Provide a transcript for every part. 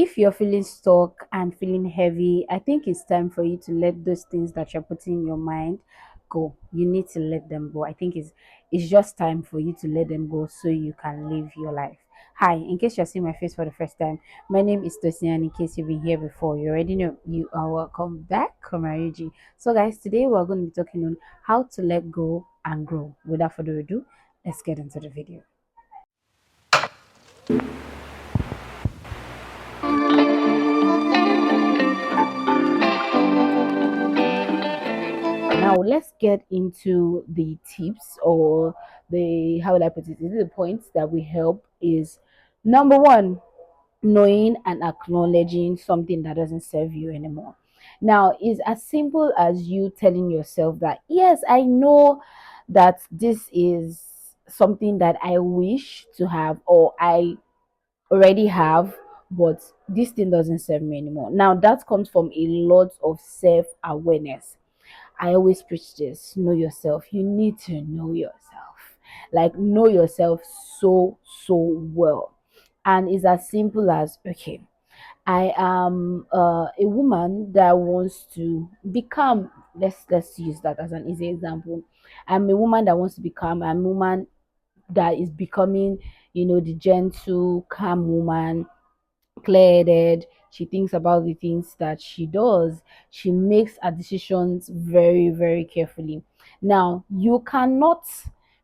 If you're feeling stuck and feeling heavy, I think it's time for you to let those things that you're putting in your mind go. You need to let them go. I think it's just time for you to let them go so you can live your life. Hi, in case you're seeing my face for the first time, my name is Tosin, and in case you've been here before, you already know you are welcome back, Komariji. So, guys, today we're going to be talking on how to let go and grow. Without further ado, let's get into the video. Now let's get into the tips, or the, how would I put it? The points that will help is number one, knowing and acknowledging something that doesn't serve you anymore. Now, it's as simple as you telling yourself that yes, I know that this is something that I wish to have, or I already have, but this thing doesn't serve me anymore. Now that comes from a lot of self-awareness. I always preach this: know yourself. You need to know yourself. Like, know yourself so well. And it's as simple as, okay, I am a woman that wants to become, let's use that as an easy example. I'm a woman that wants to become, I'm a woman that is becoming, the gentle, calm woman, clear-headed. She thinks about the things that she does. She makes her decisions very carefully. Now, you cannot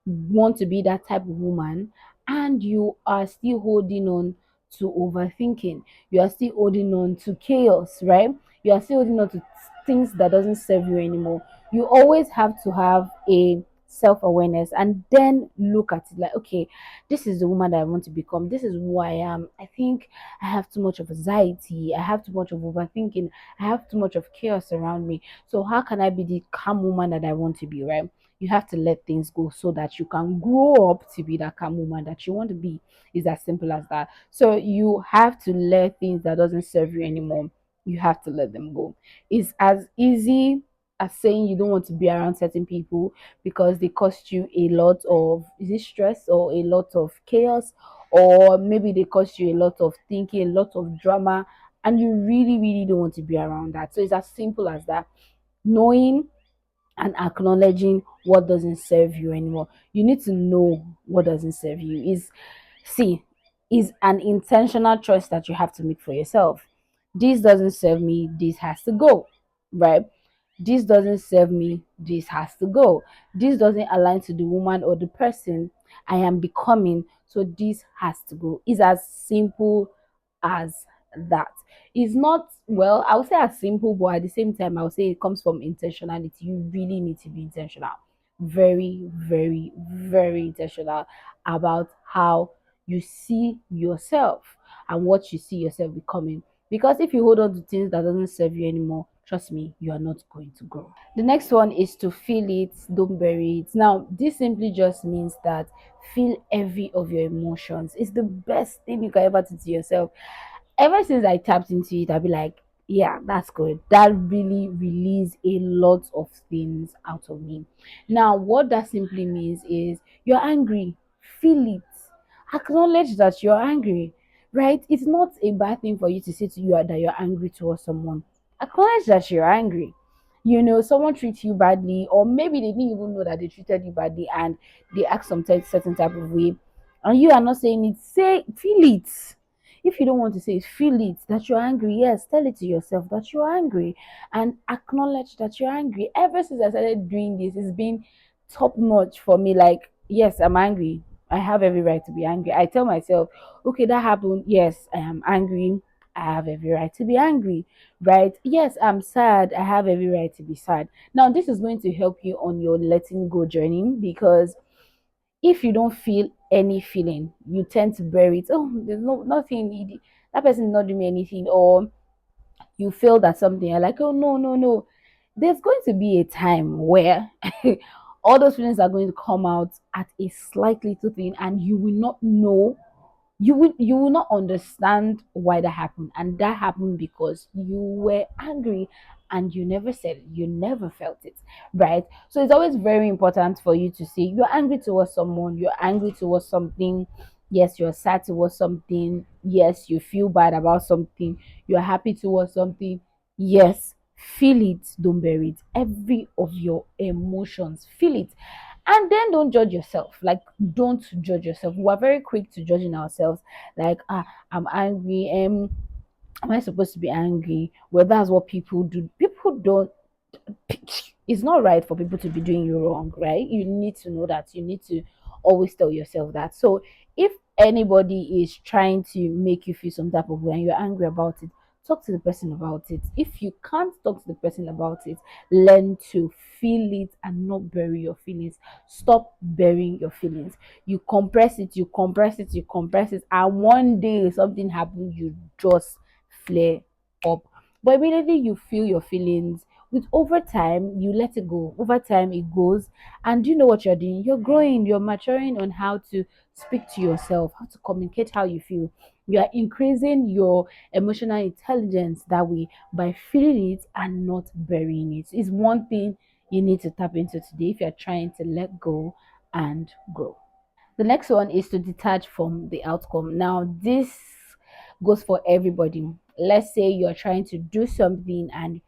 want to be that type of woman and you are still holding on to overthinking. You are still holding on to chaos, right? You are still holding on to things that doesn't serve you anymore. You always have to have a self-awareness and then look at it like, okay, this is the woman that I want to become. This is who I am. I think I have too much of anxiety. I have too much of overthinking. I have too much of chaos around me. So how can I be the calm woman that I want to be, right? You have to let things go so that you can grow up to be that calm woman that you want to be. Is as simple as that. So you have to let things that doesn't serve you anymore. You have to let them go. It's as easy as saying you don't want to be around certain people because they cost you a lot of, is it stress or a lot of chaos, or maybe they cost you a lot of thinking, a lot of drama, and you really don't want to be around that. So it's as simple as that. Knowing and acknowledging what doesn't serve you anymore. You need to know what doesn't serve you. Is an intentional choice that you have to make for yourself. This doesn't serve me, this has to go, right? This doesn't serve me, this has to go. This doesn't align to the woman or the person I am becoming, so this has to go. It's as simple as that. It's not, well, I would say as simple, but at the same time, I would say it comes from intentionality. You really need to be intentional. Very intentional about how you see yourself and what you see yourself becoming. Because if you hold on to things that doesn't serve you anymore, trust me, you are not going to grow. The next one is to feel it, don't bury it. Now, this simply just means that feel every of your emotions. It's the best thing you can ever do to yourself. Ever since I tapped into it, I'll be like, yeah, that's good. That really released a lot of things out of me. Now, what that simply means is you're angry, feel it, acknowledge that you're angry, right? It's not a bad thing for you to say to you that you're angry towards someone. Acknowledge that you're angry. Someone treats you badly, or maybe they didn't even know that they treated you badly and they act some certain type of way, and you are not saying it. Say, feel it. If you don't want to say it, feel it that you're angry. Yes, tell it to yourself that you're angry and acknowledge that you're angry. Ever since I started doing this, it's been top notch for me. Like, yes, I'm angry. I have every right to be angry. I tell myself, okay, that happened. Yes, I am angry. I have every right to be angry, right? Yes, I'm sad. I have every right to be sad. Now, this is going to help you on your letting go journey, because if you don't feel any feeling, you tend to bury it. Oh, there's nothing. That person did not do me anything, or you feel that something. You're like, oh no. There's going to be a time where all those feelings are going to come out at a slightly little thing, and you will not know, you will not understand why that happened, and that happened because you were angry and you never said it, you never felt it, right? So it's always very important for you to say you're angry towards someone, you're angry towards something, Yes, you're sad towards something. Yes, you feel bad about something. You're happy towards something. Yes, feel it. Don't bury it. Every of your emotions, feel it. And then don't judge yourself. Like, don't judge yourself. We're very quick to judging ourselves. Like, I'm angry. Am I supposed to be angry? Well, that's what people do. People don't, it's not right for people to be doing you wrong, right? You need to know that. You need to always tell yourself that. So if anybody is trying to make you feel some type of way and you're angry about it, talk to the person about it. If you can't talk to the person about it, learn to feel it and not bury your feelings. Stop burying your feelings. You compress it, you compress it, you compress it, and one day something happens, you just flare up. But immediately you feel your feelings, with over time you let it go. Over time it goes, and you know what you're doing, you're growing, you're maturing on how to speak to yourself, how to communicate how you feel. You are increasing your emotional intelligence that way, by feeling it and not burying it. Is one thing you need to tap into today if you're trying to let go and grow. The next one is to detach from the outcome. Now, this goes for everybody. Let's say you're trying to do something and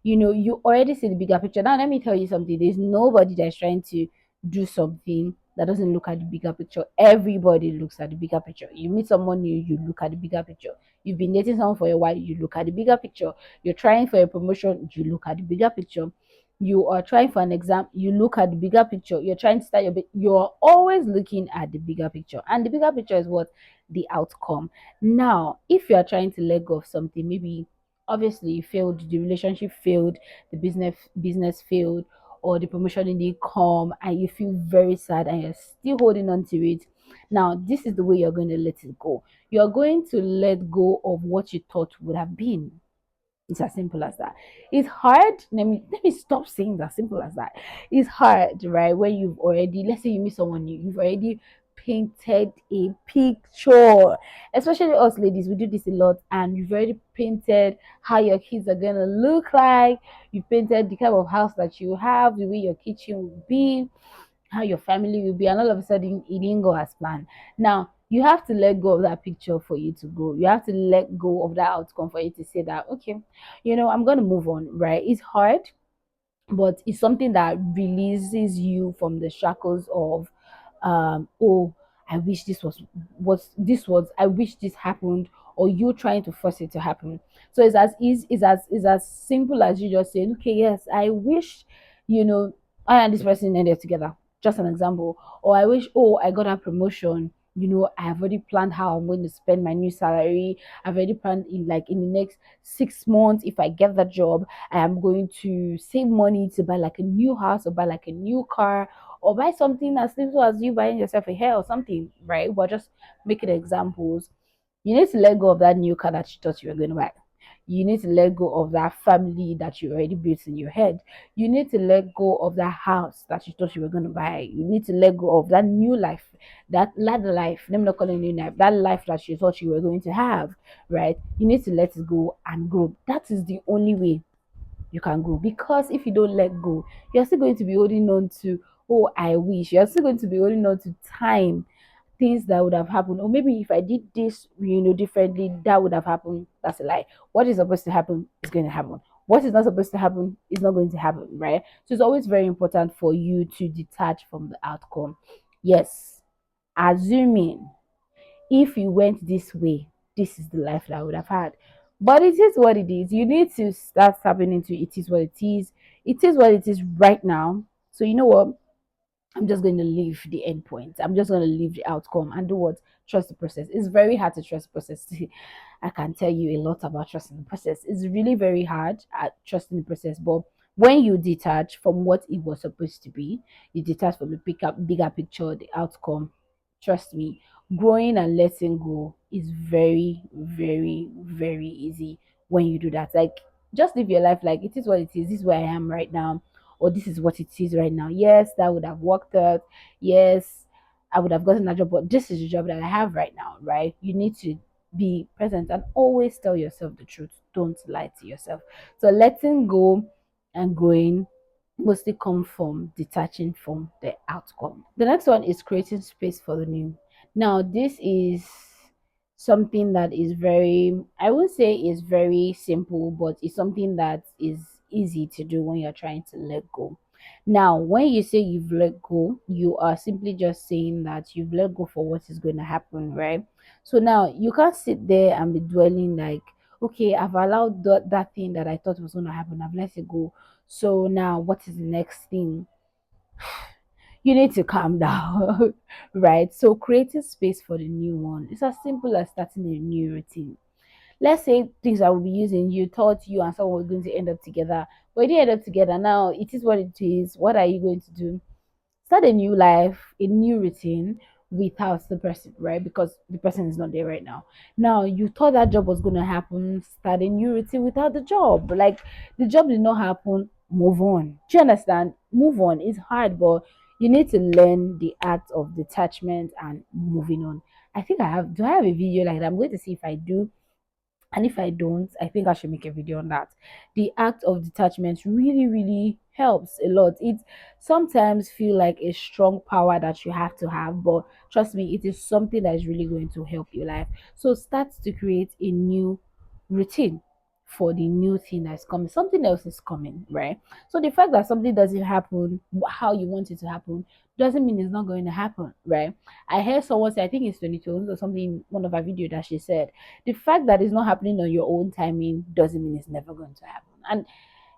you already see the bigger picture. Now, let me tell you something. There's nobody that's trying to do something that doesn't look at the bigger picture. Everybody looks at the bigger picture. You meet someone new, you look at the bigger picture. You've been dating someone for a while, you look at the bigger picture. You're trying for a promotion, you look at the bigger picture. You are trying for an exam, you look at the bigger picture. You're trying to start you're always looking at the bigger picture, and the bigger picture is what? The outcome. Now if you are trying to let go of something, maybe obviously you failed, the relationship failed, the business failed, or the promotion didn't come, and you feel very sad and you're still holding on to it. Now this is the way you're going to let it go. You're going to let go of what you thought would have been. It's as simple as that. It's hard. Let me stop saying that simple as that. It's hard, right? When you've already, let's say you meet someone new, you've already painted a picture. Especially us ladies, we do this a lot, and you've already painted how your kids are gonna look like. You painted the kind of house that you have, the way your kitchen will be, how your family will be, and all of a sudden it didn't go as planned. Now you have to let go of that picture for you to grow. You have to let go of that outcome for you to say that, okay, I'm gonna move on, right? It's hard, but it's something that releases you from the shackles of oh, I wish I wish this happened, or you trying to force it to happen. So it's as easy, it's as simple as you just saying, okay, yes, I wish, you know I and this person ended together, just an example. Or I wish, oh, I got a promotion. I've already planned how I'm going to spend my new salary. I've already planned, in the next 6 months, if I get that job, I am going to save money to buy like a new house, or buy like a new car, or buy something as simple as you buying yourself a hair or something, right? We're just making examples. You need to let go of that new car that you thought you were going to buy. You need to let go of that family that you already built in your head. You need to let go of that house that you thought you were going to buy. You need to let go of that new life, that ladder life. Let me not call it new life. That life that you thought you were going to have, right? You need to let it go and grow. That is the only way you can grow. Because if you don't let go, you're still going to be holding on to, oh, I wish. You're still going to be holding on to time, things that would have happened. Or maybe if I did this, differently, that would have happened. That's a lie. What is supposed to happen is going to happen. What is not supposed to happen is not going to happen, right? So it's always very important for you to detach from the outcome. Yes, assuming if you went this way, this is the life that I would have had. But it is what it is. You need to start tapping into it is what it is. It is what it is right now. So you know what? I'm just going to leave the end point. I'm just going to leave the outcome and do what? Trust the process. It's very hard to trust the process. I can tell you a lot about trusting the process. It's really very hard at trusting the process. But when you detach from what it was supposed to be, you detach from the bigger picture, the outcome. Trust me, growing and letting go is very, very, very easy when you do that. Like, just live your life like it is what it is. This is where I am right now, or this is what it is right now. Yes, that would have worked out. Yes, I would have gotten a job, but this is the job that I have right now, right? You need to be present and always tell yourself the truth. Don't lie to yourself. So letting go and growing mostly come from detaching from the outcome. The next one is creating space for the new. Now, this is something that is very, I would say, is very simple, but it's something that is easy to do when you're trying to let go. Now, when you say you've let go, you are simply just saying that you've let go for what is going to happen, right? So now you can't sit there and be dwelling like, okay, I've allowed that thing that I thought was going to happen, I've let it go. So now, what is the next thing? You need to calm down, right? So creating space for the new one. It's as simple as starting a new routine. Let's say things I will be using, you thought you and someone were going to end up together, but you didn't end up together. Now it is what it is. What are you going to do? Start a new life, a new routine without the person, right? Because the person is not there right now. Now you thought that job was gonna happen, start a new routine without the job. Like the job did not happen, move on. Do you understand? Move on. It's hard, but you need to learn the act of detachment and moving on. I think I have, do I have a video like that? I'm going to see if I do, and if I don't, I think I should make a video on that. The act of detachment really, really helps a lot. It sometimes feel like a strong power that you have to have, but trust me, it is something that is really going to help your life. So start to create a new routine for the new thing that's coming. Something else is coming, right? So the fact that something doesn't happen how you want it to happen doesn't mean it's not going to happen, right? I heard someone say, I think it's 22 or something, one of our video that she said, the fact that it's not happening on your own timing doesn't mean it's never going to happen. And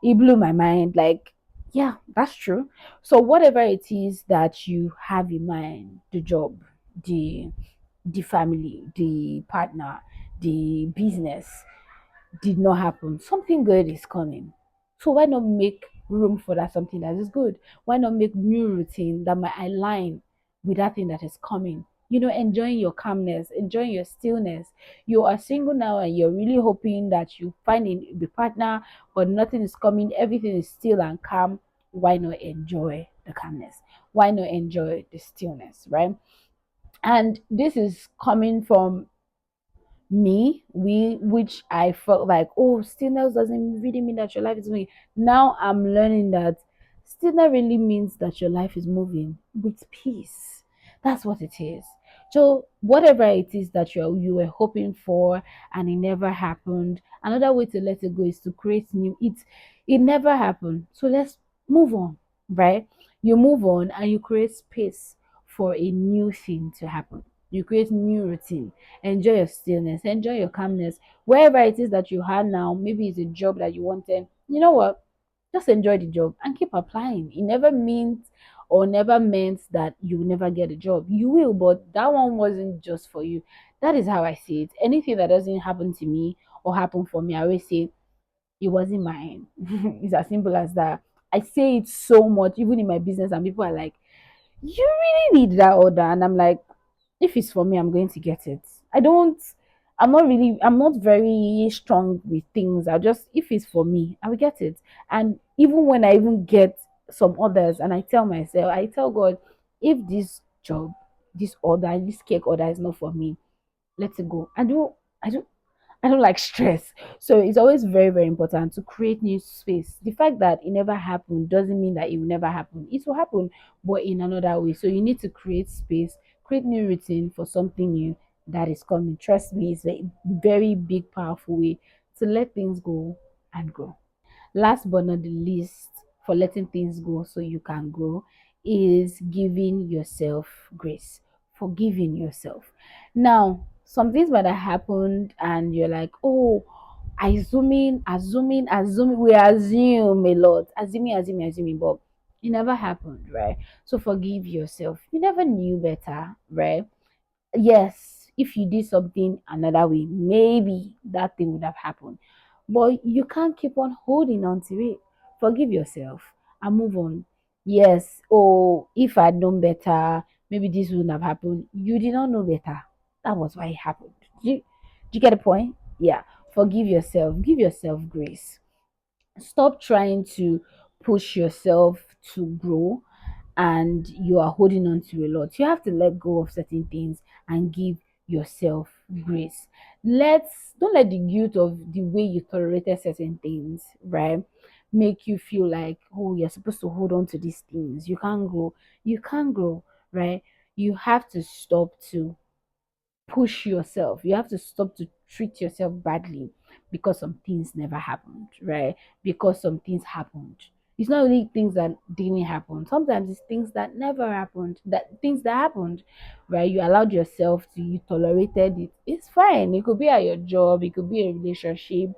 it blew my mind. Like, yeah, that's true. So whatever it is that you have in mind, the job, the the family, the partner, the business, did not happen, something good is coming. So why not make room for that something that is good? Why not make new routine that might align with that thing that is coming? You know, enjoying your calmness, enjoying your stillness. You are single now and you're really hoping that you find a partner, but nothing is coming, everything is still and calm. Why not enjoy the calmness? Why not enjoy the stillness, right? And this is coming from me, which I felt like, oh, stillness doesn't really mean that your life is moving. Now I'm learning that stillness really means that your life is moving with peace. That's what it is. So whatever it is that you were hoping for and it never happened, another way to let it go is to create new. It never happened. So let's move on, right? You move on and you create space for a new thing to happen. You create new routine. Enjoy your stillness, enjoy your calmness. Wherever it is that you had now, maybe it's a job that you wanted. You know what? Just enjoy the job and keep applying. It never means or never meant that you will never get a job. You will, but that one wasn't just for you. That is how I see it. Anything that doesn't happen to me or happen for me, I always say it wasn't mine. It's as simple as that. I say it so much, even in my business, and people are like, you really need that order. And I'm like, if it's for me, I'm going to get it. I don't, I'm not very strong with things. I just, if it's for me, I will get it. And even when I even get some others and I tell myself, I tell God, if this job, this order, this cake order is not for me, let it go. I don't, I don't like stress. So it's always very, very important to create new space. The fact that it never happened doesn't mean that it will never happen. It will happen, but in another way. So you need to create space, create new routine for something new that is coming. Trust me, it's a very big, powerful way to let things go and grow. Last but not the least, for letting things go so you can grow, is giving yourself grace, forgiving yourself. Now, some things might have happened, and you're like, oh, assuming, we assume a lot, assuming, but it never happened, right? So forgive yourself. You never knew better, right? Yes, if you did something another way, maybe that thing would have happened. But you can't keep on holding on to it. Forgive yourself and move on. Yes, oh, if I'd known better, maybe this wouldn't have happened. You did not know better. That was why it happened. Do you get the point? Yeah. Forgive yourself. Give yourself grace. Stop trying to push yourself to grow and you are holding on to a lot. You have to let go of certain things and give yourself grace. Don't let the guilt of the way you tolerated certain things, right? Make you feel like, oh, you're supposed to hold on to these things. You can't grow. You can't grow, right? You have to stop to push yourself. You have to stop to treat yourself badly because some things never happened, right? Because some things happened. It's not really things that didn't happen. Sometimes it's things that never happened, that things that happened, right? You allowed yourself to, you tolerated it. It's fine. It could be at your job, it could be a relationship,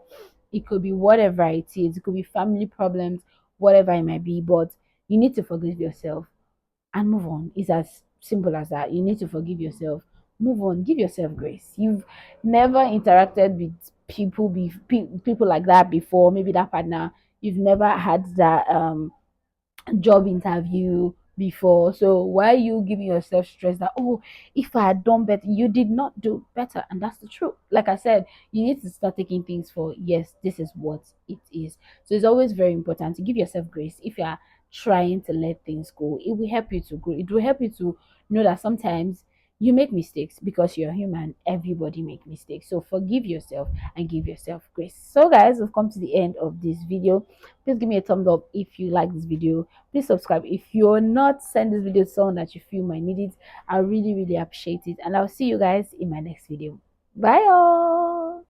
it could be whatever it is, it could be family problems, whatever it might be, but you need to forgive yourself and move on. It's as simple as that. You need to forgive yourself, move on, give yourself grace. You've never interacted with people like that before, maybe that partner. You've never had that job interview before. So why are you giving yourself stress that, oh, if I had done better? You did not do better, and that's the truth. Like I said, you need to start taking things for, yes, this is what it is. So it's always very important to give yourself grace. If you are trying to let things go, it will help you to grow. It will help you to know that sometimes you make mistakes because you're human. Everybody make mistakes. So forgive yourself and give yourself grace. So guys, we've come to the end of this video. Please give me a thumbs up if you like this video. Please subscribe if you're not. Send this video to someone that you feel might need it. I really appreciate it, and I'll see you guys in my next video. Bye all.